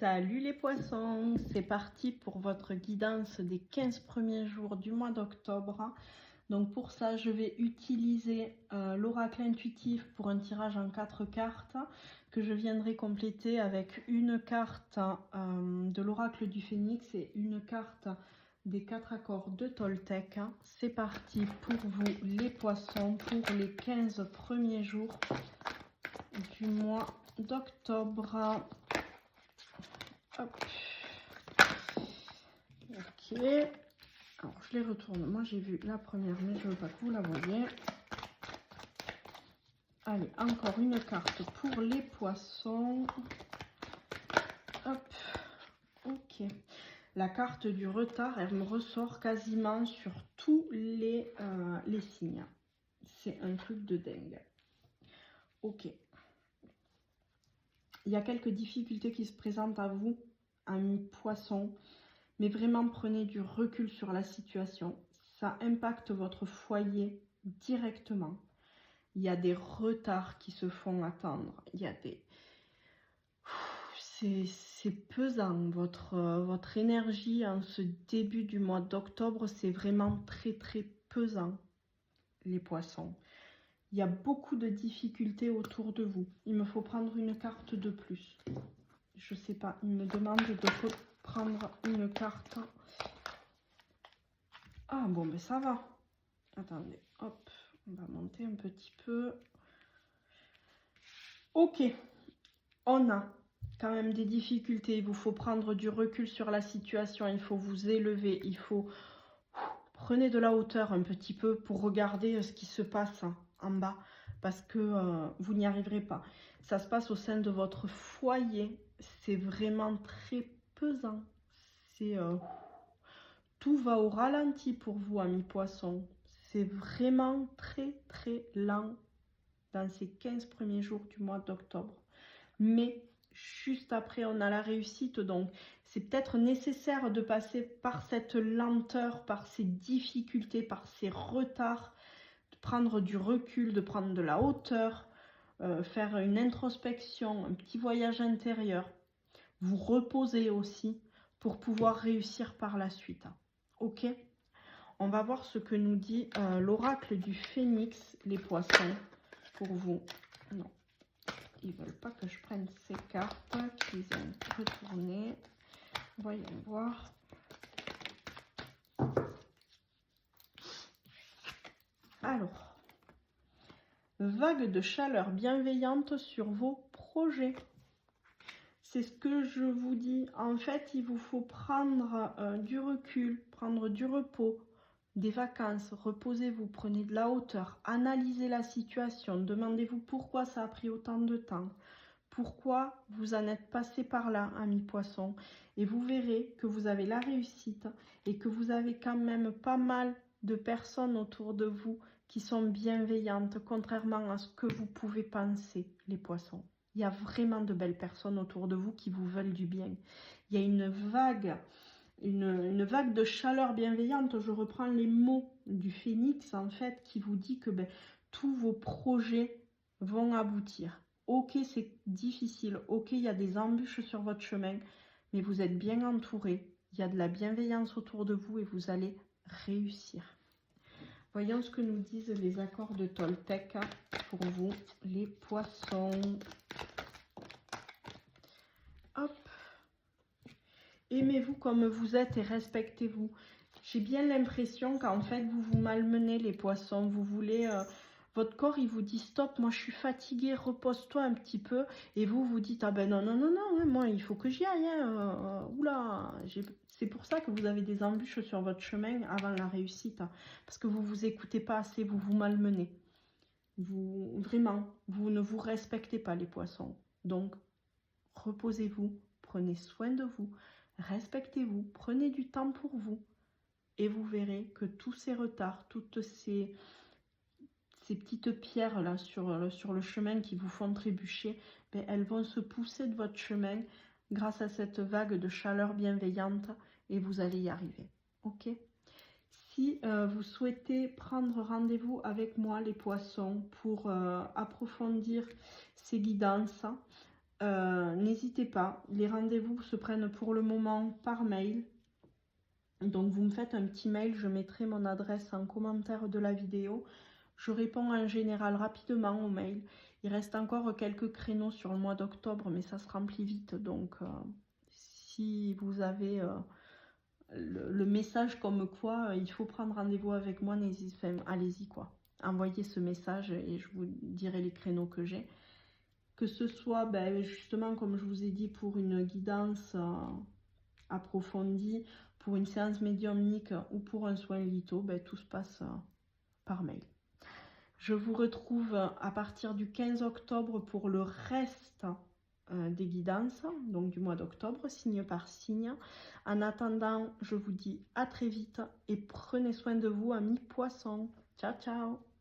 Salut les poissons, c'est parti pour votre guidance des 15 premiers jours du mois d'octobre. Donc pour ça, je vais utiliser l'oracle intuitif pour un tirage en 4 cartes que je viendrai compléter avec une carte de l'oracle du phénix et une carte des 4 accords de Toltec. C'est parti pour vous les poissons pour les 15 premiers jours du mois d'octobre. Hop. Ok. Alors je les retourne. Moi j'ai vu la première, mais je veux pas que vous la voyez. Allez, encore une carte pour les poissons. Hop. Ok. La carte du retard, elle me ressort quasiment sur tous les signes. C'est un truc de dingue. Ok. Il y a quelques difficultés qui se présentent à vous, amis poissons. Mais vraiment, prenez du recul sur la situation. Ça impacte votre foyer directement. Il y a des retards qui se font attendre. Il y a des... C'est pesant. Votre énergie en ce début du mois d'octobre, c'est vraiment très pesant, les poissons. Il y a beaucoup de difficultés autour de vous. Il me faut prendre une carte de plus. Je sais pas, il me demande de prendre une carte. Ah bon, mais ça va. Attendez, hop, on va monter un petit peu. Ok, on a quand même des difficultés. Il vous faut prendre du recul sur la situation. Il faut vous élever. Il faut... Prenez de la hauteur un petit peu pour regarder ce qui se passe en bas. Parce que vous n'y arriverez pas. Ça se passe au sein de votre foyer. C'est vraiment très pesant. C'est... tout va au ralenti pour vous, amis poissons. C'est vraiment très lent dans ces 15 premiers jours du mois d'octobre. Mais juste après, on a la réussite. Donc, c'est peut-être nécessaire de passer par cette lenteur, par ces difficultés, par ces retards, de prendre du recul, de prendre de la hauteur, faire une introspection, un petit voyage intérieur. Vous reposer aussi pour pouvoir réussir par la suite. Ok ? On va voir ce que nous dit l'oracle du phénix, les poissons, pour vous. Non, ils ne veulent pas que je prenne ces cartes qu'ils aiment retourner. Voyons voir. Alors, vague de chaleur bienveillante sur vos projets. C'est ce que je vous dis. En fait, il vous faut prendre du recul, prendre du repos, des vacances, reposez-vous, prenez de la hauteur, analysez la situation, demandez-vous pourquoi ça a pris autant de temps, pourquoi vous en êtes passé par là, amis poissons, et vous verrez que vous avez la réussite et que vous avez quand même pas mal de personnes autour de vous qui sont bienveillantes, contrairement à ce que vous pouvez penser, les poissons. Il y a vraiment de belles personnes autour de vous qui vous veulent du bien. Il y a une vague de chaleur bienveillante. Je reprends les mots du phénix, en fait, qui vous dit que tous vos projets vont aboutir. Ok, c'est difficile. Ok, il y a des embûches sur votre chemin, mais vous êtes bien entouré. Il y a de la bienveillance autour de vous et vous allez réussir. Voyons ce que nous disent les accords de Toltec pour vous, les poissons. Hop. Aimez-vous comme vous êtes et respectez-vous. J'ai bien l'impression qu'en fait, vous vous malmenez, les poissons. Vous voulez... votre corps, il vous dit stop, moi je suis fatiguée, repose-toi un petit peu. Et vous, vous dites, ah ben non, hein, moi il faut que j'y aille. Oula, c'est pour ça que vous avez des embûches sur votre chemin avant la réussite. Parce que vous ne vous écoutez pas assez, vous vous malmenez. Vraiment, vous ne vous respectez pas, les poissons. Donc, reposez-vous, prenez soin de vous. Respectez-vous, prenez du temps pour vous et vous verrez que tous ces retards, toutes ces petites pierres là sur le chemin qui vous font trébucher, elles vont se pousser de votre chemin grâce à cette vague de chaleur bienveillante et vous allez y arriver. Ok ? Si vous souhaitez prendre rendez-vous avec moi, les poissons, pour approfondir ces guidances, N'hésitez pas, les rendez-vous se prennent pour le moment par mail. Donc vous me faites un petit mail, je mettrai mon adresse en commentaire de la vidéo. Je réponds en général rapidement aux mails. Il reste encore quelques créneaux sur le mois d'octobre, mais ça se remplit vite. Donc si vous avez le message comme quoi il faut prendre rendez-vous avec moi, allez-y quoi. Envoyez ce message et je vous dirai les créneaux que j'ai. Que ce soit justement comme je vous ai dit pour une guidance approfondie, pour une séance médiumnique ou pour un soin litho, tout se passe par mail. Je vous retrouve à partir du 15 octobre pour le reste des guidances, donc du mois d'octobre, signe par signe. En attendant, je vous dis à très vite et prenez soin de vous, amis poissons. Ciao, ciao!